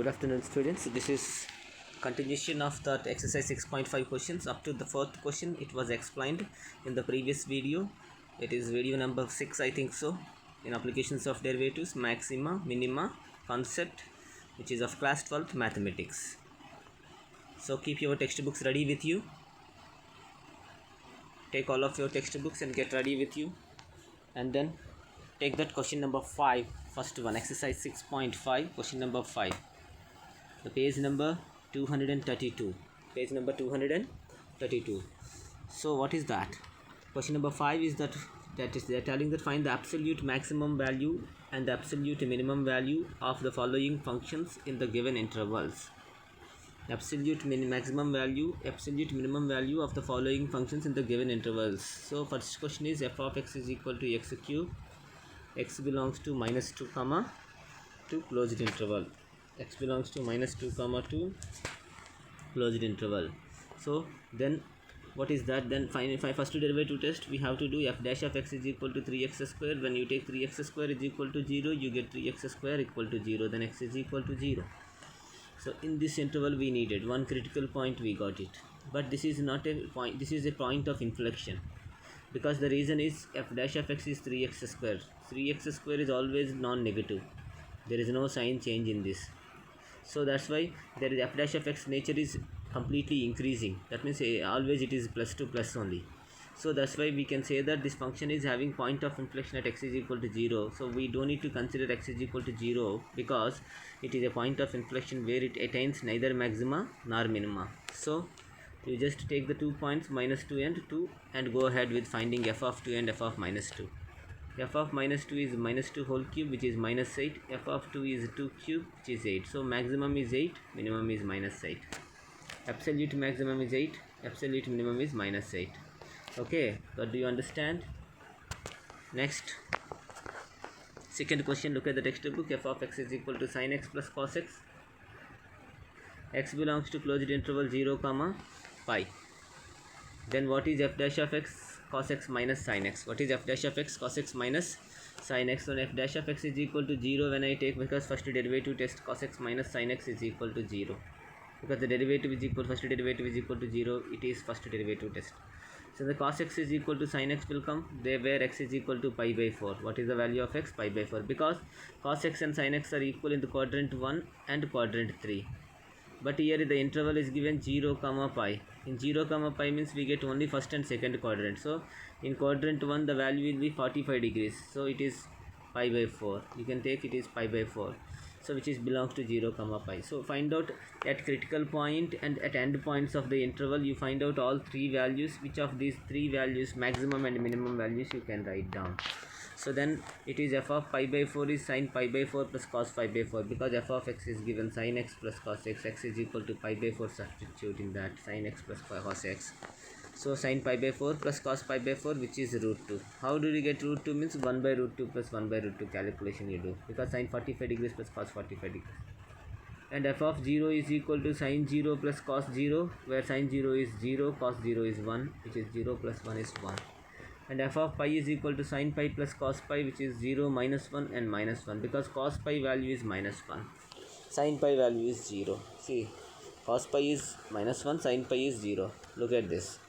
Good afternoon, students. This is continuation of that exercise 6.5 questions. Up to the fourth question, it was explained in the previous video. It is video number 6, I think so, in applications of derivatives, maxima, minima, concept, which is of class 12th mathematics. So keep your textbooks ready with you. Take all of your textbooks and get ready with you, and then take that question number 5, first one, exercise 6.5, question number 5. The page number 232. Page number 232. So what is that? Question number 5 is that they are telling that find the absolute maximum value and the absolute minimum value of the following functions in the given intervals. Absolute maximum value, absolute minimum value of the following functions in the given intervals. So first question is f of x is equal to x cube. X belongs to minus 2 comma 2 closed interval. X belongs to minus 2 comma 2 closed interval. So then what is that? Then if I first derivative test, we have to do f dash of x is equal to 3x square. When you take 3x square is equal to 0, you get 3x square equal to 0, then x is equal to 0. So in this interval we needed one critical point, we got it, but this is not a point, this is a point of inflection, because the reason is f dash of x is 3x square. 3x square is always non-negative, there is no sign change in this. So that's why there is f dash of x nature is completely increasing. That means always it is plus to plus only. So that's why we can say that this function is having point of inflection at x is equal to 0. So we don't need to consider x is equal to 0 because it is a point of inflection where it attains neither maxima nor minima. So you just take the 2 points minus 2 and 2 and go ahead with finding f of 2 and f of minus 2. F of minus 2 is minus 2 whole cube, which is minus 8. F of 2 is 2 cube, which is 8. So maximum is 8, minimum is minus 8. Absolute maximum is 8, absolute minimum is minus 8. Okay, but do you understand? Next, second question, look at the textbook. F of x is equal to sin x plus cos x. X belongs to closed interval 0 comma pi. Then what is f dash of x? Cos x minus sin x. What is f dash of x? Cos x minus sin x. So f dash of x is equal to 0 when I take, because first derivative test cos x minus sin x is equal to 0, because the derivative is equal, first derivative is equal to 0, it is first derivative test. So the cos x is equal to sin x will come there, where x is equal to pi by 4. What is the value of x? Pi by 4, because cos x and sin x are equal in the quadrant 1 and quadrant 3. But here the interval is given 0 comma pi. In 0 comma pi means we get only first and second quadrant. So in quadrant 1 the value will be 45 degrees. So it is pi by 4. You can take it is pi by 4. So which is belongs to 0 comma pi. So find out at critical point and at end points of the interval, you find out all three values. Which of these three values, maximum and minimum values, you can write down. So then it is f of pi by 4 is sin pi by 4 plus cos pi by 4, because f of x is given sin x plus cos x. X is equal to pi by 4, substitute in that sin x plus cos x. So sin pi by 4 plus cos pi by 4, which is root 2. How do you get root 2? Means 1 by root 2 plus 1 by root 2 calculation you do, because sin 45 degrees plus cos 45 degrees. And f of 0 is equal to sin 0 plus cos 0, where sin 0 is 0, cos 0 is 1, which is 0 plus 1 is 1. And f of pi is equal to sin pi plus cos pi, which is 0, minus 1 and minus 1, because cos pi value is minus 1, sin pi value is 0. See, cos pi is minus 1, sin pi is 0. Look at this.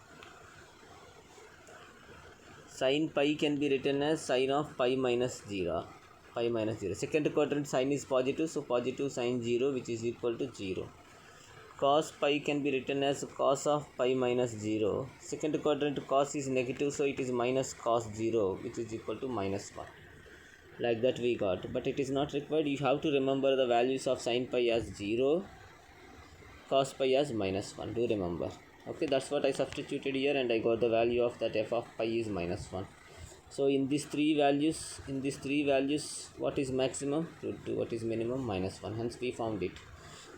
Sin pi can be written as sin of pi minus 0. Pi minus 0. Second quadrant sin is positive, so positive sin 0, which is equal to 0. Cos pi can be written as cos of pi minus 0. Second quadrant cos is negative, so it is minus cos 0, which is equal to minus 1. Like that we got. But it is not required. You have to remember the values of sin pi as 0, cos pi as minus 1. Do remember. Okay, that's what I substituted here, and I got the value of that f of pi is minus 1. So in these three values, what is maximum? Root 2. What is minimum? Minus 1. Hence we found it.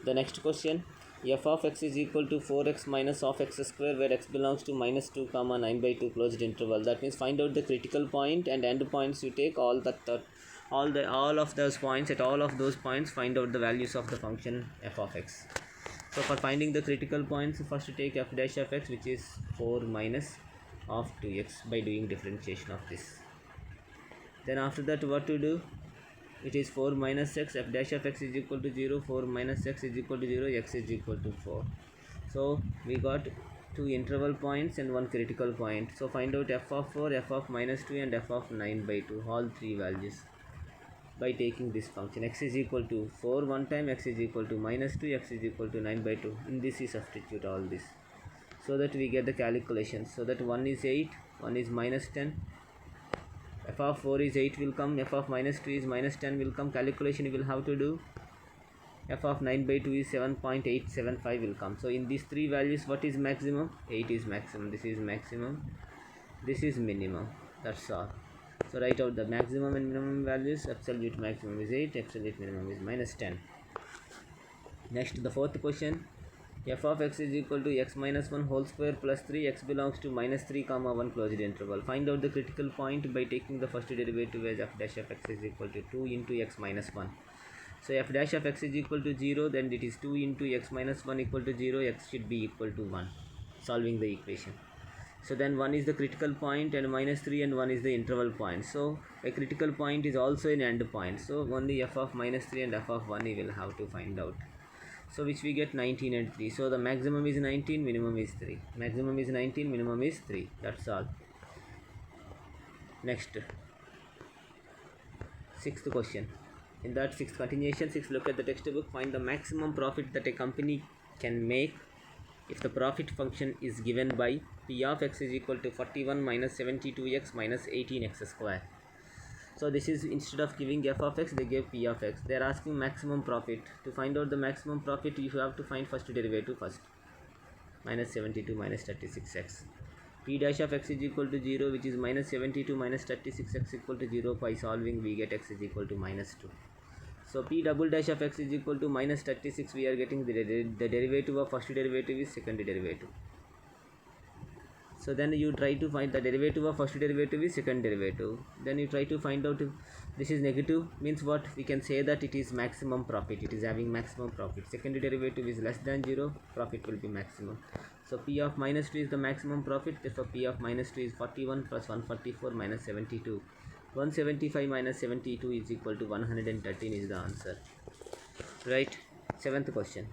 The next question, f of x is equal to 4x minus of x square, where x belongs to minus 2 comma 9 by 2 closed interval. That means find out the critical point and end points. You take all of those points. At all of those points, find out the values of the function f of x. So for finding the critical points, first take f dash of x, which is 4 minus of 2x, by doing differentiation of this. Then after that, what to do? it is 4 minus x. F dash of x is equal to 0, 4 minus x is equal to 0, x is equal to 4. So we got 2 interval points and 1 critical point. So find out f of 4, f of minus 2 and f of 9 by 2, all 3 values by taking this function. X is equal to 4 one time, x is equal to minus 2, x is equal to 9 by 2. In this we substitute all this so that we get the calculations. So that 1 is 8, 1 is minus 10, f of 4 is 8 will come, f of minus 2 is minus 10 will come. Calculation you will have to do. F of 9 by 2 is 7.875 will come. So in these 3 values, what is maximum? 8 is maximum, this is maximum, this is minimum. That's all. So write out the maximum and minimum values. Absolute maximum is 8, absolute minimum is minus 10. Next, the fourth question. F of x is equal to x minus 1 whole square plus 3, x belongs to minus 3 comma 1 closed interval. Find out the critical point by taking the first derivative as f dash of x is equal to 2 into x minus 1. So f dash of x is equal to 0, then it is 2 into x minus 1 equal to 0, x should be equal to 1, solving the equation. So then 1 is the critical point and minus 3 and 1 is the interval point. So a critical point is also an end point. So only f of minus 3 and f of 1 we will have to find out. So which we get 19 and 3. So the maximum is 19, minimum is 3. Maximum is 19, minimum is 3. That's all. Next, sixth question. In that sixth continuation, look at the textbook. Find the maximum profit that a company can make if the profit function is given by p of x is equal to 41 minus 72x minus 18x square. So this is, instead of giving f of x, they gave p of x. They are asking maximum profit. To find out the maximum profit, you have to find first derivative first. Minus 72 minus 36x. P dash of x is equal to 0, which is minus 72 minus 36x equal to 0. By solving, we get x is equal to minus 2. So p double dash of x is equal to minus 36. We are getting the derivative of first derivative is second derivative. So then you try to find the derivative of first derivative is second derivative. Then you try to find out if this is negative, means what? We can say that it is maximum profit. It is having maximum profit. Second derivative is less than 0, profit will be maximum. So p of minus 2 is the maximum profit. Therefore p of minus 2 is 41 plus 144 minus 72. 175 minus 72 is equal to 113 is the answer. Right? Seventh question.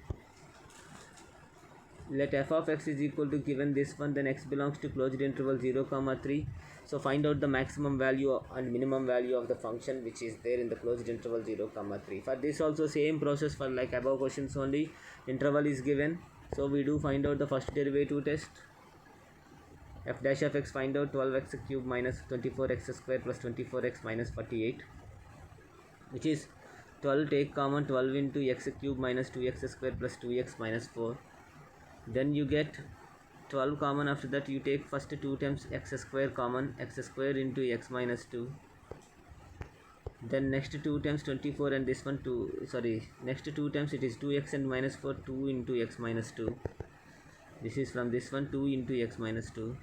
Let f of x is equal to, given this one, then x belongs to closed interval 0 comma 3. So find out the maximum value and minimum value of the function which is there in the closed interval 0 comma 3. For this also same process for like above questions only. Interval is given. So we do find out the first derivative test. F dash of x, find out 12x cube minus 24x square plus 24x minus 48, which is 12, take common, 12 into x cube minus 2x square plus 2x minus 4. Then you get 12 common. After that you take first 2 times x square common, x square into x minus 2. Then next 2 times 24 and this one 2, sorry, next 2 times it is 2x and minus 4, 2 into x minus 2. This is from this one 2 into x minus 2.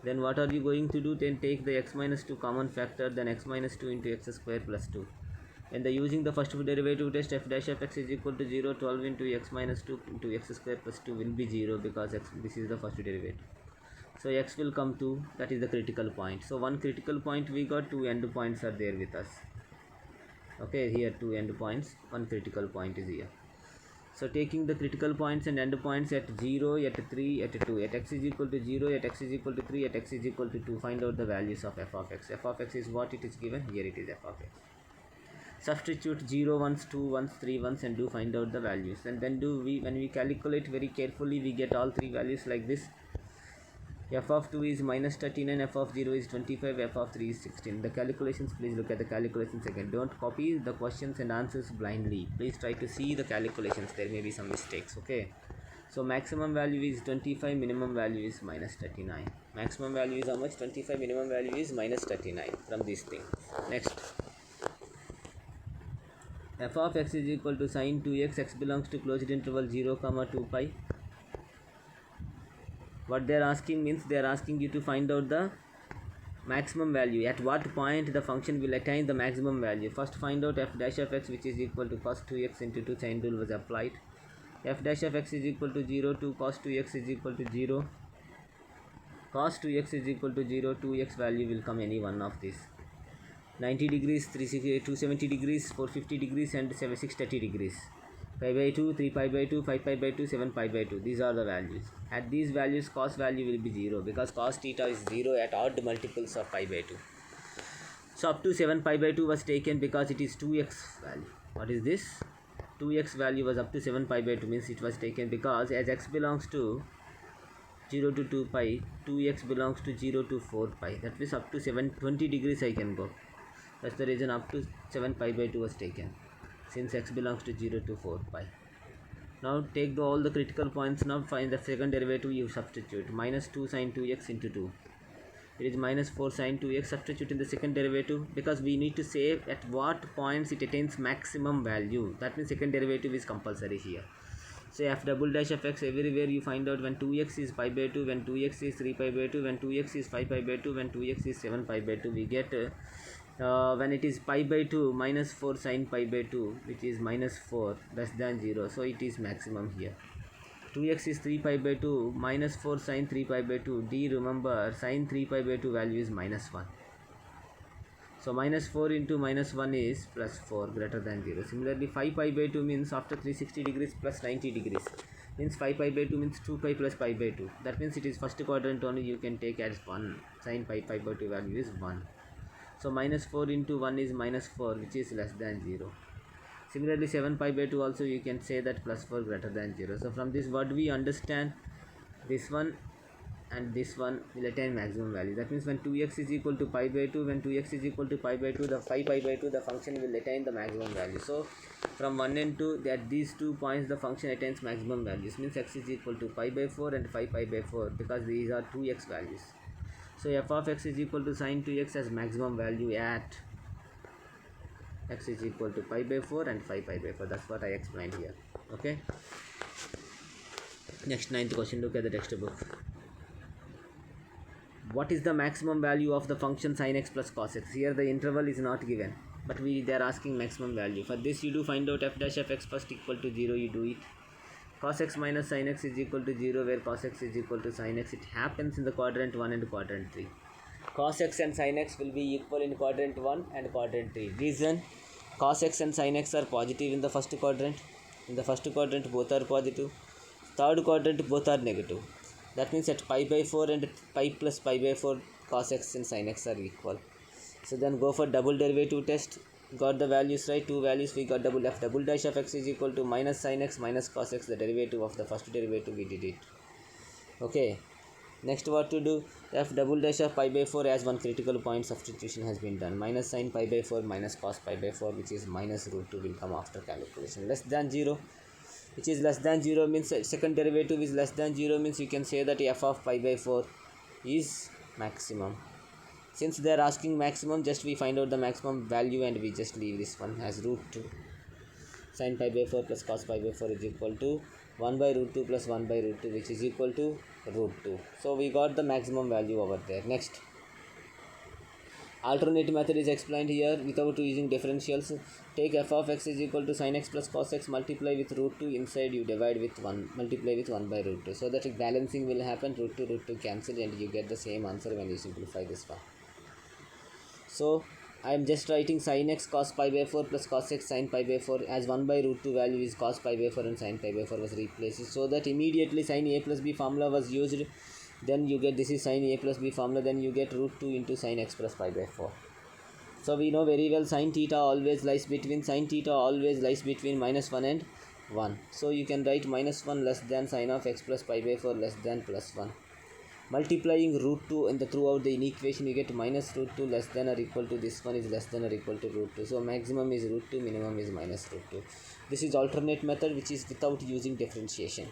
Then what are you going to do? Then take the x minus 2 common factor, then x minus 2 into x square plus 2. And using the first derivative test, f dash of x is equal to 0, 12 into x minus 2 into x square plus 2 will be 0 because x, this is the first derivative. So x will come to, that is the critical point. So one critical point we got, 2 end points are there with us. Okay, here 2 end points, one critical point is here. So taking the critical points and end points at 0, at 3, at 2, at x is equal to 0, at x is equal to 3, at x is equal to 2, find out the values of f of x. F of x is what it is given, here it is f of x. Substitute 0 ones, 2 ones, 3 ones and do find out the values. And then when we calculate very carefully, we get all 3 values like this. F of 2 is minus 39, f of 0 is 25, f of 3 is 16. The calculations, please look at the calculations again. Don't copy the questions and answers blindly. Please try to see the calculations. There may be some mistakes, okay? So maximum value is 25, minimum value is minus 39. Maximum value is how much? 25, minimum value is minus 39 from this thing. Next. F of x is equal to sine 2x, x belongs to closed interval 0 comma 2 pi. What they are asking means they are asking you to find out the maximum value. At what point the function will attain the maximum value. First find out f dash of x, which is equal to cos 2x into 2, chain rule was applied. F dash of x is equal to 0, 2 cos 2x is equal to 0. Cos 2x is equal to 0, 2x value will come any one of these. 90 degrees, 270 degrees, 450 degrees, and 630 degrees. Pi by 2, 3 pi by 2, 5 pi by 2, 7 pi by 2. These are the values. At these values, cos value will be 0 because cos theta is 0 at odd multiples of pi by 2. So up to 7 pi by 2 was taken because it is 2x value. What is this? 2x value was up to 7 pi by 2, means it was taken because as x belongs to 0 to 2 pi, 2x belongs to 0 to 4 pi. That means up to 720 degrees I can go. That's the reason up to 7 pi by 2 was taken, since x belongs to 0 to 4 pi. Now take all the critical points. Now find the second derivative. You substitute minus 2 sine 2x into 2. It is minus 4 sine 2x. Substitute in the second derivative because we need to say at what points it attains maximum value. That means second derivative is compulsory here. So f double dash of x, everywhere you find out when 2x is pi by 2, when 2x is 3 pi by 2, when 2x is 5 pi by 2, when 2x is 7 pi by 2. We get when it is pi by 2 minus 4 sine pi by 2, which is minus 4 less than 0. So it is maximum here. 2x is 3 pi by 2 minus 4 sine 3 pi by 2. D, remember sine 3 pi by 2 value is minus 1. So minus 4 into minus 1 is plus 4 greater than 0. Similarly 5 pi by 2 means after 360 degrees plus 90 degrees. Means 5 pi by 2 means 2 pi plus pi by 2. That means it is first quadrant only, you can take as 1. Sine pi by 2 value is 1. So minus 4 into 1 is minus 4, which is less than 0. Similarly 7 pi by 2 also you can say that plus 4 greater than 0. So from this what we understand, this one and this one will attain maximum value. That means when 2x is equal to pi by 2, when 2x is equal to pi by 2, the 5 pi by 2, the function will attain the maximum value. So from 1 and 2, at these 2 points the function attains maximum values. Means x is equal to pi by 4 and 5 pi by 4 because these are 2x values. So f of x is equal to sine 2x as maximum value at x is equal to pi by 4 and 5 pi by 4. That's what I explained here. Okay. Next, ninth question. Look at the textbook. What is the maximum value of the function sin x plus cos x? Here the interval is not given, but they are asking maximum value. For this you do find out f dash of x first equal to 0. You do it. Cos x minus sin x is equal to 0, where cos x is equal to sin x. It happens in the quadrant 1 and quadrant 3. Cos x and sin x will be equal in quadrant 1 and quadrant 3. Reason: cos x and sin x are positive in the first quadrant. In the first quadrant both are positive. Third quadrant both are negative. That means at pi by 4 and pi plus pi by 4, cos x and sin x are equal. So then go for double derivative test. Got the values right, two values we got. Double f double dash of x is equal to minus sin x minus cos x, the derivative of the first derivative we did it. Okay. Next what to do? F double dash of pi by 4, as one critical point substitution has been done. Minus sin pi by 4 minus cos pi by 4, which is minus root 2, will come after calculation. Less than 0, which is less than 0 means second derivative is less than 0, means you can say that f of pi by 4 is maximum. Since they are asking maximum, just we find out the maximum value and we just leave this one as root 2. Sin pi by 4 plus cos pi by 4 is equal to 1 by root 2 plus 1 by root 2, which is equal to root 2. So we got the maximum value over there. Next, alternate method is explained here without using differentials. Take f of x is equal to sin x plus cos x, multiply with root 2, inside you divide with 1, multiply with 1 by root 2, so that balancing will happen. Root 2 cancel and you get the same answer when you simplify this one. So I am just writing sin x cos pi by 4 plus cos x sin pi by 4, as 1 by root 2 value is cos pi by 4 and sin pi by 4 was replaced, so that immediately sin a plus b formula was used. Then you get, this is sin a plus b formula, then you get root 2 into sin x plus pi by 4. So we know very well sin theta always lies between minus 1 and 1. So you can write minus 1 less than sin of x plus pi by 4 less than plus 1. Multiplying root 2 in the throughout the equation, you get minus root 2 less than or equal to, this one is less than or equal to root 2. So maximum is root 2, minimum is minus root 2. This is alternate method, which is without using differentiation.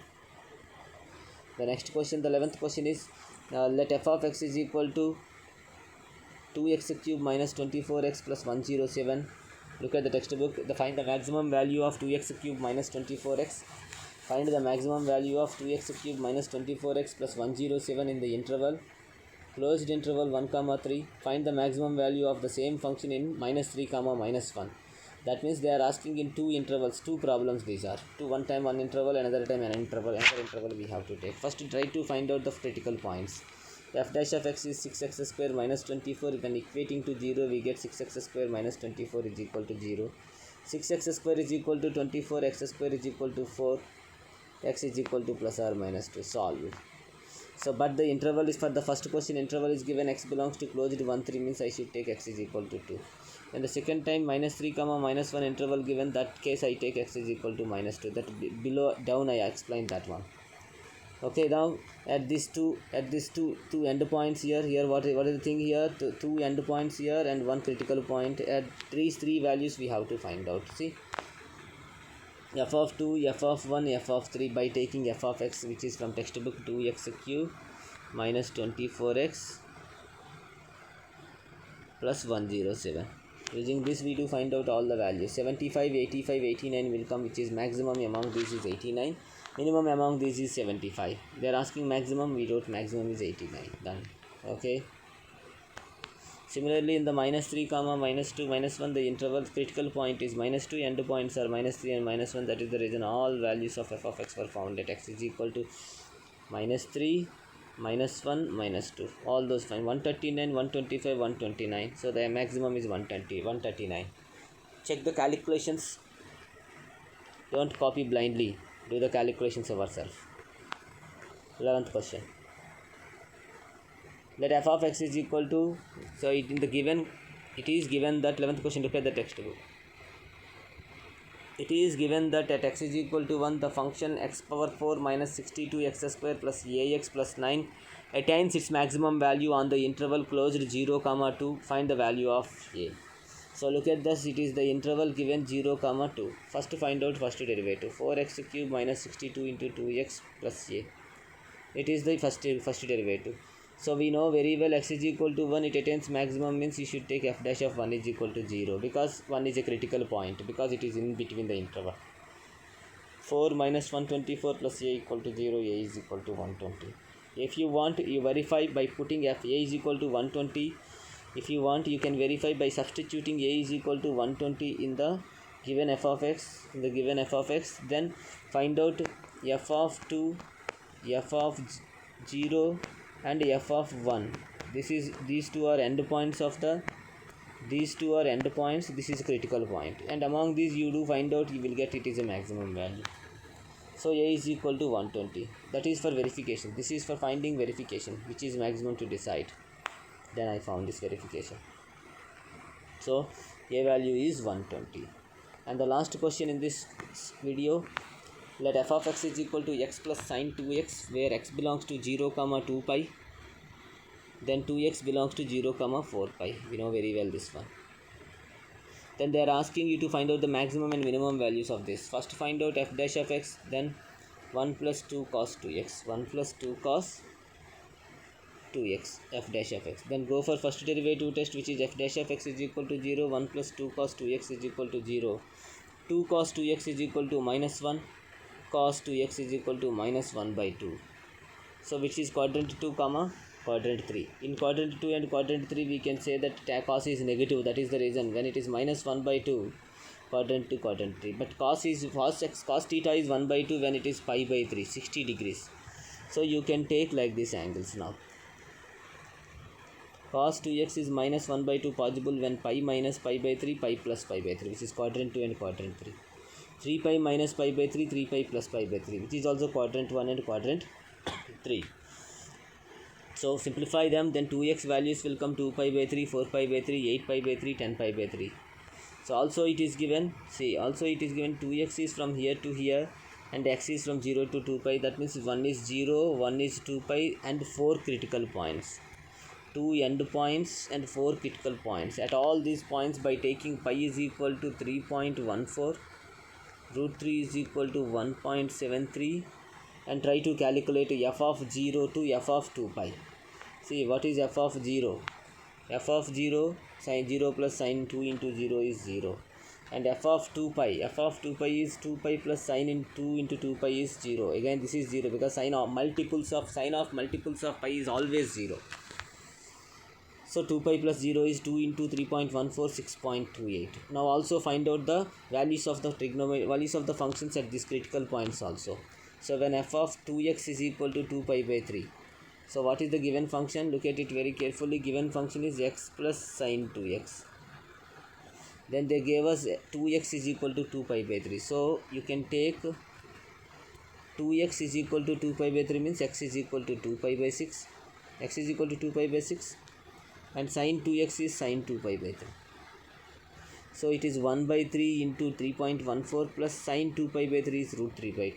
The next question, the 11th question is, let f of x is equal to 2x cube minus 24x plus 107. Look at the textbook. Find the maximum value of 2x cube minus 24x. Find the maximum value of 2x cube minus 24x plus 107 in the interval, closed interval 1 comma 3. Find the maximum value of the same function in minus 3 comma minus 1. That means they are asking in two intervals, two problems these are. One time one interval, another time an interval, another interval we have to take. First try to find out the critical points. f dash of x is 6x square minus 24. When equating to 0, we get 6x square minus 24 is equal to 0. 6x square is equal to 24, x square is equal to 4, x is equal to plus or minus 2. Solve. So but the interval is, for the first question, interval is given x belongs to closed 1 3 means I should take x is equal to 2. And the second time minus 3 comma minus 1 interval given, that case I take x is equal to minus 2. That below down I explained that one. Okay, now at these two end points here what is the thing here? Two end points here and one critical point. At these three values we have to find out. See, f of 2, f of 1, f of 3 by taking f of x, which is from textbook, 2x cube minus 24x plus 107. Using this we do find out all the values. 75, 85, 89 will come, which is maximum among these is 89. Minimum among these is 75. They are asking maximum, we wrote maximum is 89. Done. Okay. Similarly, in the minus 3 comma minus 2 minus 1, the interval critical point is minus 2, end points are minus 3 and minus 1. That is the reason all values of f of x were found at x is equal to minus 3, minus 1, minus 2. All those fine. 139, 125, 129. So the maximum is 120, 139. Check the calculations. Don't copy blindly. Do the calculations yourself. 11th question. Let f of x is equal to, so it in the given, it is given that 11th question, look at the textbook. It is given that at x is equal to 1, the function x power 4 minus 62x square plus ax plus 9 attains its maximum value on the interval closed 0, 2. Find the value of a. So look at this, it is the interval given 0, 2. First find out first derivative. 4x cube minus 62 into 2x plus a. It is the first derivative. So we know very well x is equal to 1, it attains maximum means you should take f dash of 1 is equal to 0, because 1 is a critical point, because it is in between the interval. 4 minus 124 plus a equal to 0, a is equal to 120. If you want, you verify by putting f a is equal to 120. If you want, you can verify by substituting a is equal to 120 in the given f of x, then find out f of 2, f of 0 and f of 1. These two are endpoints of the, this is critical point, and among these you do find out, you will get it is a maximum value. So a is equal to 120. That is for verification. This is for finding verification, which is maximum to decide. Then I found this verification. So a value is 120. And the last question in this video, let f of x is equal to x plus sine 2x, where x belongs to 0, 2 pi. Then 2x belongs to 0, 4 pi. We know very well this one. Then they are asking you to find out the maximum and minimum values of this. First find out f dash of x, then 1 plus 2 cos 2x, 1 plus 2 cos 2x, f dash of x. Then go for first derivative test, which is f dash of x is equal to 0, 1 plus 2 cos 2x is equal to 0, 2 cos 2x is equal to minus 1, cos 2x is equal to minus 1 by 2. So which is quadrant 2, quadrant 3. In quadrant 2 and quadrant 3 we can say that cos is negative. That is the reason when it is minus 1 by 2, quadrant 2, quadrant 3. But cos theta is 1 by 2 when it is pi by 3, 60 degrees. So you can take like these angles now. Cos 2x is minus 1 by 2 possible when pi minus pi by 3, pi plus pi by 3, which is quadrant 2 and quadrant 3. 3 pi minus pi by 3, 3 pi plus pi by 3, which is also quadrant 1 and quadrant 3. So simplify them, then 2x values will come 2 pi by 3, 4 pi by 3, 8 pi by 3, 10 pi by 3. So also it is given, 2x is from here to here and x is from 0 to 2 pi. That means 1 is 0, 1 is 2 pi and 4 critical points. 2 end points and 4 critical points. At all these points, by taking pi is equal to 3.14, root 3 is equal to 1.73, and try to calculate f of 0 to f of 2 pi. See, what is f of 0? F of 0, sin 0 plus sin 2 into 0 is 0. And f of 2 pi is 2 pi plus sin in 2 into 2 pi is 0. Again, this is 0 because sine of multiples of pi is always 0. So 2 pi plus 0 is 2 into 3.14, 6.28. Now also find out the values of the values of the functions at these critical points also. So when f of 2x is equal to 2 pi by 3, So what is the given function? Look at it very carefully. Given function is x plus sine 2x. Then they gave us 2x is equal to 2 pi by 3. So you can take 2x is equal to 2 pi by 3 means x is equal to 2 pi by 6. X is equal to 2 pi by 6. And sine 2x is sine 2 pi by 3. So it is 1 by 3 into 3.14 plus sine 2 pi by 3 is root 3 by 2.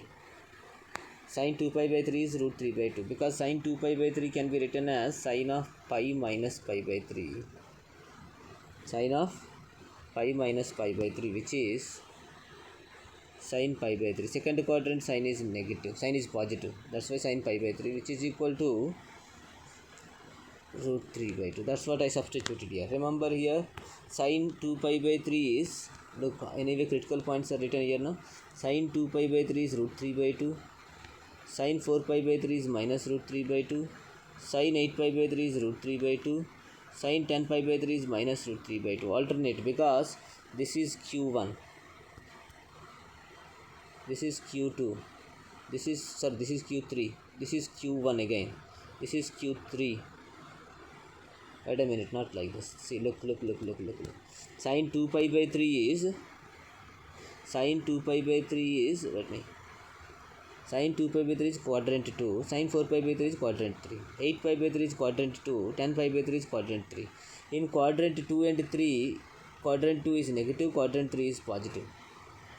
Sine 2 pi by 3 is root 3 by 2, because sine 2 pi by 3 can be written as sine of pi minus pi by 3. Sine of pi minus pi by 3, which is sine pi by 3. Second quadrant sine is negative, sine is positive. That's why sine pi by 3, which is equal to root 3 by 2. That's what I substituted here. Remember here, sine 2 pi by 3 is, look, anyway critical points are written here now. Sine 2 pi by 3 is root 3 by 2. Sine 4 pi by 3 is minus root 3 by 2. Sine 8 pi by 3 is root 3 by 2. Sine 10 pi by 3 is minus root 3 by 2. Alternate, because this is q1. This is q2. This is q3. This is q1 again. This is q3. Wait a minute, not like this. See, look. Sine 2 pi by 3 is, sine 2 pi by 3 is, Sine 2 pi by 3 is quadrant 2. Sine 4 pi by 3 is quadrant 3. 8 pi by 3 is quadrant 2. 10 pi by 3 is quadrant 3. In quadrant 2 and 3, quadrant 2 is negative, quadrant 3 is positive.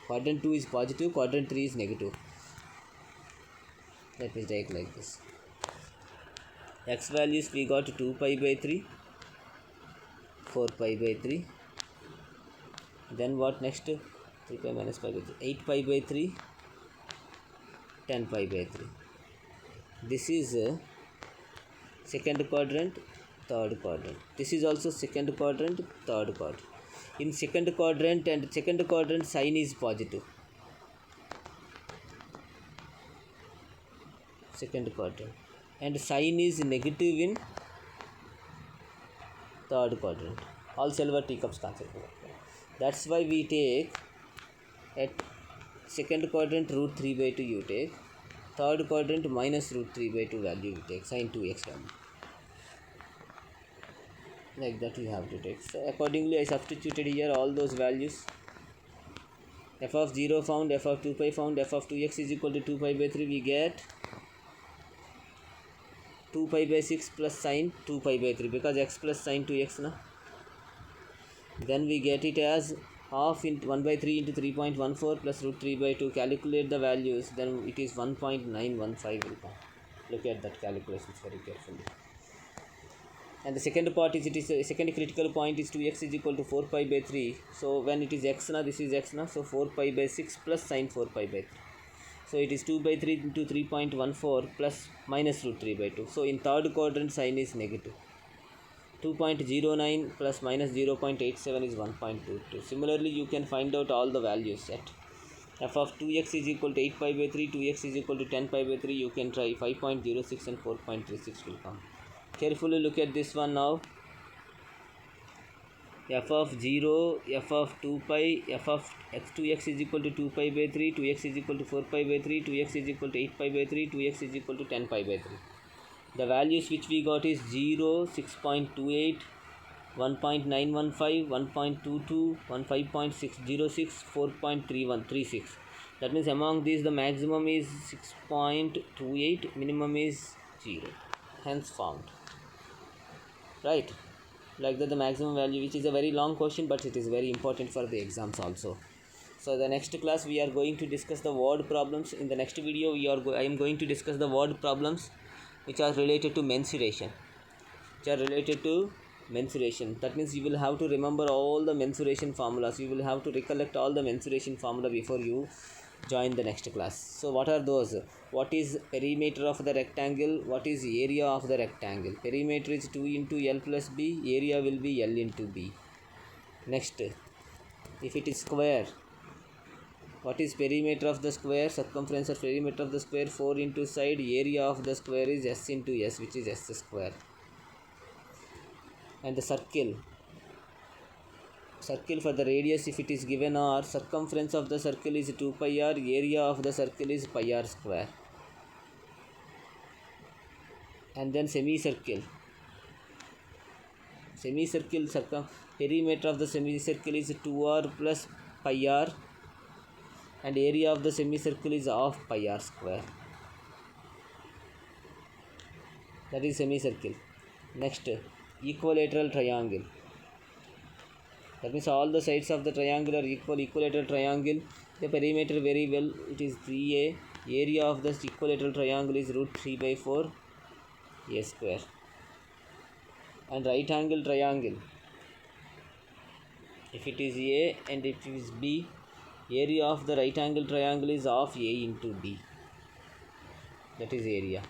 Quadrant 2 is positive, quadrant 3 is negative. Let me take like this. X values we got 2 pi by 3, 4 pi by 3. Then what next? 3 pi minus pi by 3. 8 pi by 3. 10 pi by 3. This is second quadrant, third quadrant. This is also second quadrant, third quadrant. In second quadrant sine is positive. Second quadrant. And sine is negative in third quadrant. All silver teacups concept. That's why we take at second quadrant root 3 by 2 you take. Third quadrant minus root 3 by 2 value you take. Sine 2x value. Like that you have to take. So accordingly I substituted here all those values. F of 0 found, f of 2 pi found, f of 2x is equal to 2 pi by 3. We get 2 pi by 6 plus sine 2 pi by 3, because x plus sine 2x na. Then we get it as half into 1 by 3 into 3.14 plus root 3 by 2. Calculate the values, then it is 1.915 will come. Look at that calculations very carefully. And the second part is, it is second critical point is 2x is equal to 4 pi by 3. So when it is x na, this is x na, so 4 pi by 6 plus sine 4 pi by 3. So it is 2 by 3 into 3.14 plus minus root 3 by 2. So in third quadrant sine is negative. 2.09 plus minus 0.87 is 1.22. Similarly, you can find out all the values at f of 2x is equal to 8 pi by 3, 2x is equal to 10 pi by 3. You can try 5.06 and 4.36 will come. Carefully look at this one now. F of 0, f of 2 pi, f of x2x is equal to 2 pi by 3, 2x is equal to 4 pi by 3, 2x is equal to 8 pi by 3, 2x is equal to 10 pi by 3. The values which we got is 0, 6.28, 1.915, 1.22, 15.606, 4.3136. That means among these the maximum is 6.28, minimum is 0. Hence found. Right? Like that the maximum value, which is a very long question, but it is very important for the exams also. So the next class we are going to discuss the word problems. In the next video I am going to discuss the word problems which are related to mensuration. That means you will have to remember all the mensuration formulas. You will have to recollect all the mensuration formula before you join the next class. So what are those? What is perimeter of the rectangle? What is area of the rectangle? Perimeter is 2 into L plus B. Area will be L into B. Next, if it is square, what is perimeter of the square? Circumference or perimeter of the square 4 into side. Area of the square is S into S, which is S square. And the circle for the radius, if it is given R, circumference of the circle is 2 pi R, area of the circle is pi R square. and then semicircle. Perimeter of the semicircle is 2r plus pi r, and area of the semicircle is half pi r square. That is semicircle. Next, equilateral triangle. That means all the sides of the triangle are equal. Equilateral triangle, the perimeter very well, it is 3a. Area of the equilateral triangle is root 3 by 4 a square. And right angle triangle, if it is a and if it is b, area of the right angle triangle is half a into b. That is area.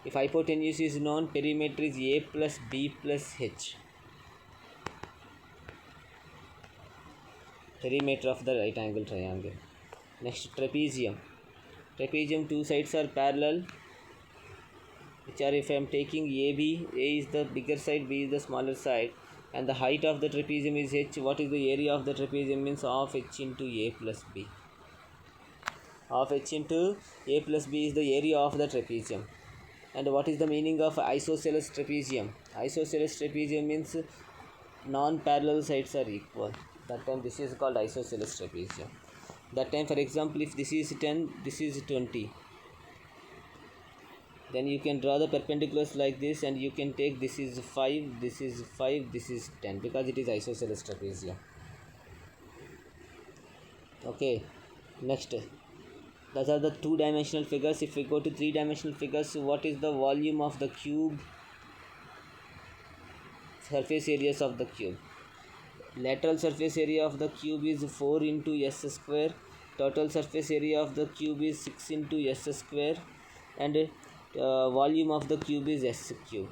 If hypotenuse is known, perimeter is a plus b plus h. Perimeter of the right angle triangle. Next, trapezium. Trapezium, two sides are parallel, which are, if I am taking AB, A is the bigger side, B is the smaller side, and the height of the trapezium is h. What is the area of the trapezium? Means half h into a plus b. Half h into a plus b is the area of the trapezium. And what is the meaning of isosceles trapezium? Isosceles trapezium means non-parallel sides are equal. That time this is called isosceles trapezium. That time, for example, if this is 10, this is 20, then you can draw the perpendiculars like this, and you can take this is 5, this is 5, this is 10, because it is isosceles trapezium. Okay, next, those are the two-dimensional figures. If we go to three-dimensional figures, what is the volume of the cube? Surface areas of the cube. Lateral surface area of the cube is 4 into s square. Total surface area of the cube is 6 into s square. And volume of the cube is s cube,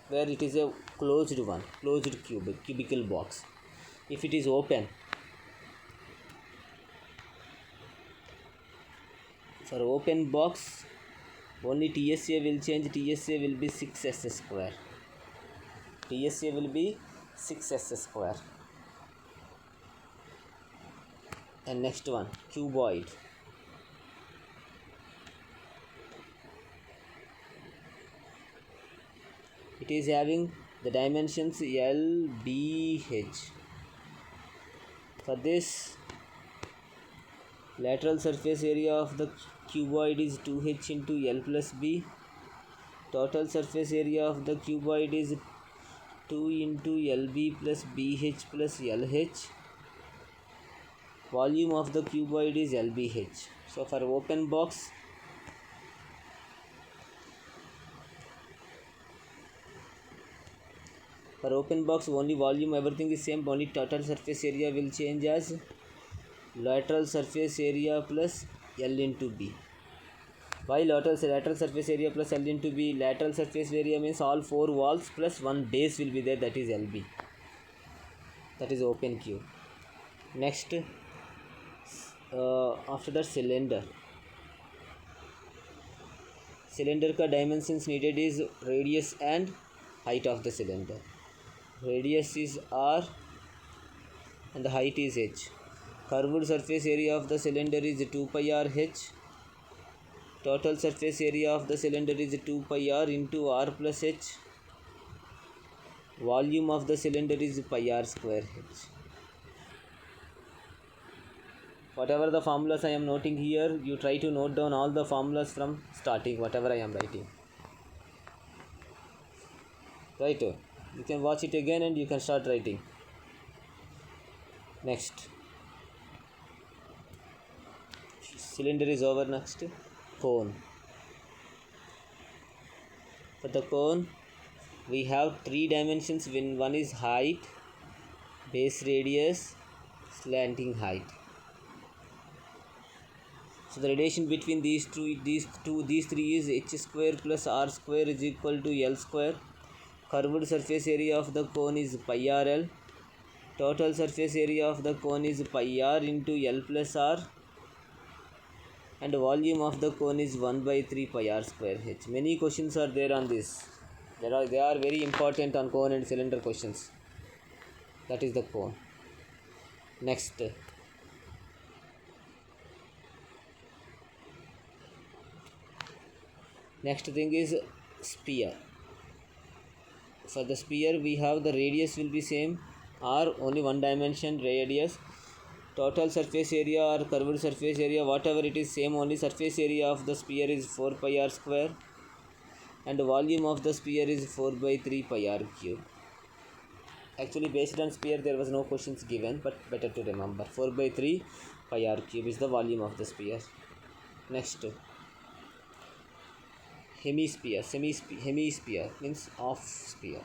where it is a closed one, closed cubical box. If it is open, for open box, only TSA will change. TSA will be 6s square. TSA will be 6s square. And next one, cuboid. It is having the dimensions L, B, H. For this, lateral surface area of the cuboid is 2h into L plus B. Total surface area of the cuboid is 2 into LB plus BH plus LH. Volume of the cuboid is LBH. So for open box, only volume, everything is same, only total surface area will change as lateral surface area plus L into B. Why lateral surface area plus L into B? Lateral surface area means all four walls plus one base will be there, that is LB. That is open cube. Next, after that, cylinder. Cylinder ka dimensions needed is radius and height of the cylinder. Radius is r and the height is h. Curved surface area of the cylinder is 2 pi r h. Total surface area of the cylinder is 2 pi r into r plus h. Volume of the cylinder is pi r square h. Whatever the formulas I am noting here, you try to note down all the formulas from starting, whatever I am writing. Right? You can watch it again and you can start writing. Next. Cylinder is over. Next, cone. For the cone, we have three dimensions. When one is height, base radius, slanting height. So the relation between these three is h square plus r square is equal to L square. Curved surface area of the cone is pi r L. Total surface area of the cone is pi r into L plus r. And volume of the cone is 1 by 3 pi r square h. Many questions are there on this. They are very important on cone and cylinder questions. That is the cone. Next. Next thing is sphere. For the sphere we have the radius will be same, r only one dimension radius. Total surface area or curved surface area, whatever it is, same only. Surface area of the sphere is 4 pi r square and the volume of the sphere is 4 by 3 pi r cube. Actually based on sphere there was no questions given, but better to remember 4 by 3 pi r cube is the volume of the sphere. Next, hemisphere. Hemisphere means half sphere.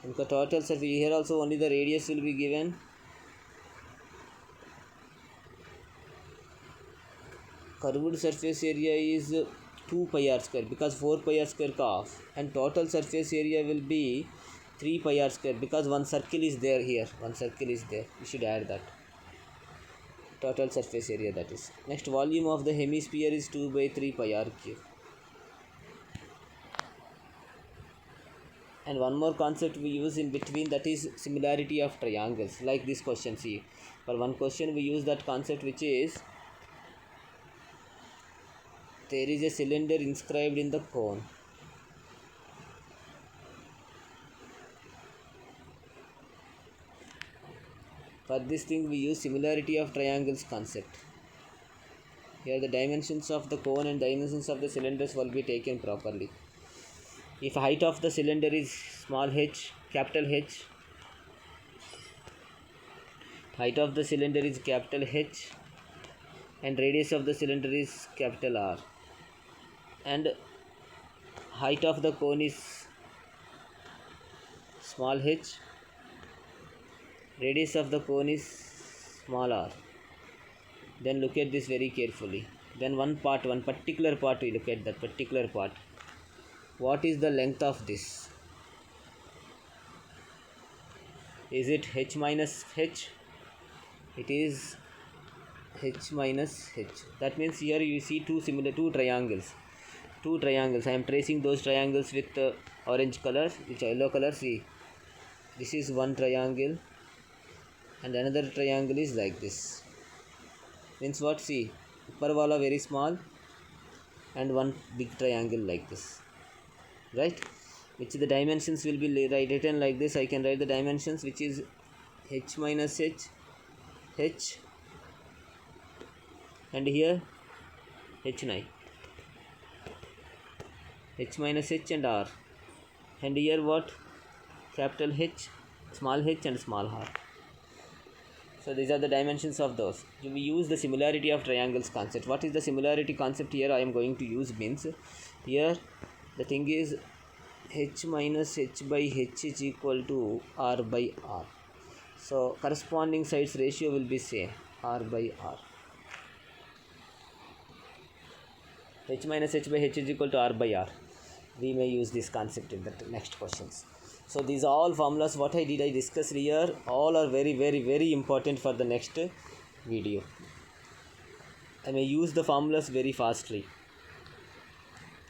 And the total surface, here also only the radius will be given. Curved surface area is 2 pi r square because 4 pi r square ka half, and total surface area will be 3 pi r square because one circle is there here. One circle is there. We should add that. Total surface area, that is. Next, volume of the hemisphere is 2 by 3 pi r cube. And one more concept we use in between, that is similarity of triangles. Like this question, see, for one question we use that concept, which is there is a cylinder inscribed in the cone. For this thing we use similarity of triangles concept. Here the dimensions of the cone and dimensions of the cylinders will be taken properly. If height of the cylinder is small h, capital H, height of the cylinder is capital H, and radius of the cylinder is capital R, and height of the cone is small h, radius of the cone is small r. Then look at this very carefully. Then one particular part, we look at that particular part. What is the length of this? Is it h minus h? It is h minus h. That means here you see two triangles. I am tracing those triangles with orange color, which yellow color. See, this is one triangle and another triangle is like this. Means what? See, upper wala very small and one big triangle like this, right? Which the dimensions will be written like this. I can write the dimensions, which is h minus h, h, and here h9, h minus h and r, and here what? Capital H, small h and small r. So these are the dimensions of those. We use the similarity of triangles concept. What is the similarity concept here I am going to use? Means here the thing is h minus h by h is equal to r by r. So corresponding sides ratio will be same, r by r. H minus h by h is equal to r by r. We may use this concept in the next questions. So these are all formulas. What I discussed here, all are very important for the next video. I may use the formulas very fastly.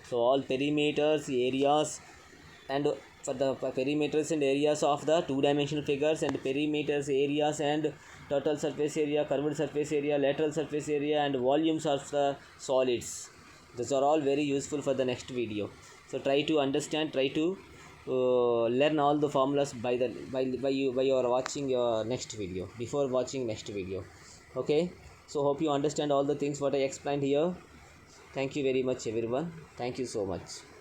So all perimeters, areas, and for the perimeters and areas of the two-dimensional figures, and perimeters, areas, and total surface area, curved surface area, lateral surface area, and volumes of the solids. These are all very useful for the next video. So try to understand, try to learn all the formulas by you are watching your next video, before watching next video. Okay, so hope you understand all the things what I explained here. Thank you very much everyone. Thank you so much.